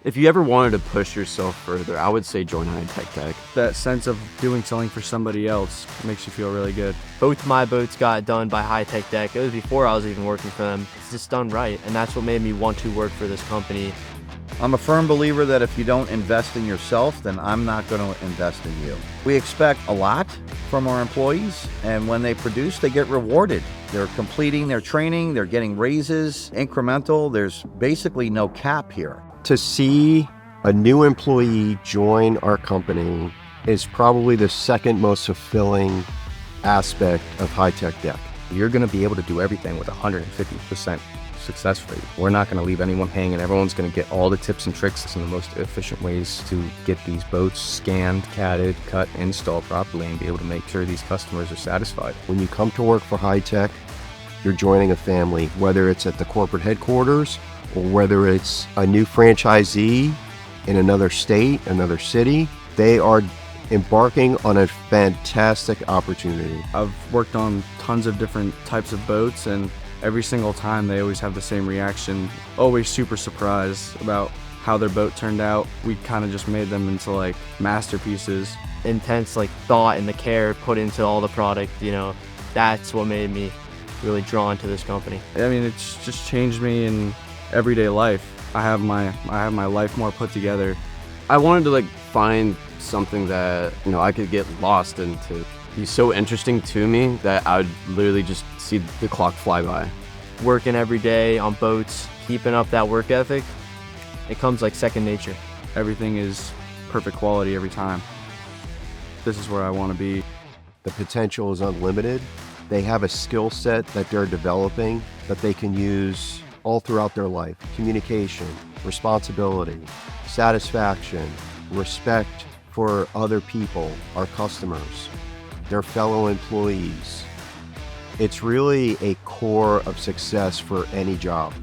If you ever wanted to push yourself further, I would say join Hi-Tech Tech. That sense of doing something for somebody else makes you feel really good. Both my boats got done by Hi-Tech Deck. It was before I was even working for them. It's just done right, and that's what made me want to work for this company. I'm a firm believer that if you don't invest in yourself, then I'm not going to invest in you. We expect a lot from our employees, and when they produce, they get rewarded. They're completing their training, they're getting raises, incremental. There's basically no cap here. To see a new employee join our company is probably the second most fulfilling aspect of Hi-Tech Deck. You're going to be able to do everything with 150% success rate. We're not going to leave anyone hanging. Everyone's going to get all the tips and tricks and the most efficient ways to get these boats scanned, catted, cut, installed properly, and be able to make sure these customers are satisfied. When you come to work for Hi-Tech, you're joining a family, whether it's at the corporate headquarters or whether it's a new franchisee in another state, another city. They are embarking on a fantastic opportunity. I've worked on tons of different types of boats, and every single time they always have the same reaction, always super surprised about how their boat turned out. We kind of just made them into like masterpieces. Intense thought and the care put into all the product, that's what made me really drawn to this company. I mean, it's just changed me in everyday life. I have my life more put together. I wanted to find something that I could get lost into. Be so interesting to me that I would literally just see the clock fly by. Working every day on boats, keeping up that work ethic, it comes like second nature. Everything is perfect quality every time. This is where I want to be. The potential is unlimited. They have a skill set that they're developing that they can use all throughout their life. Communication, responsibility, satisfaction, respect for other people, our customers, their fellow employees. It's really a core of success for any job.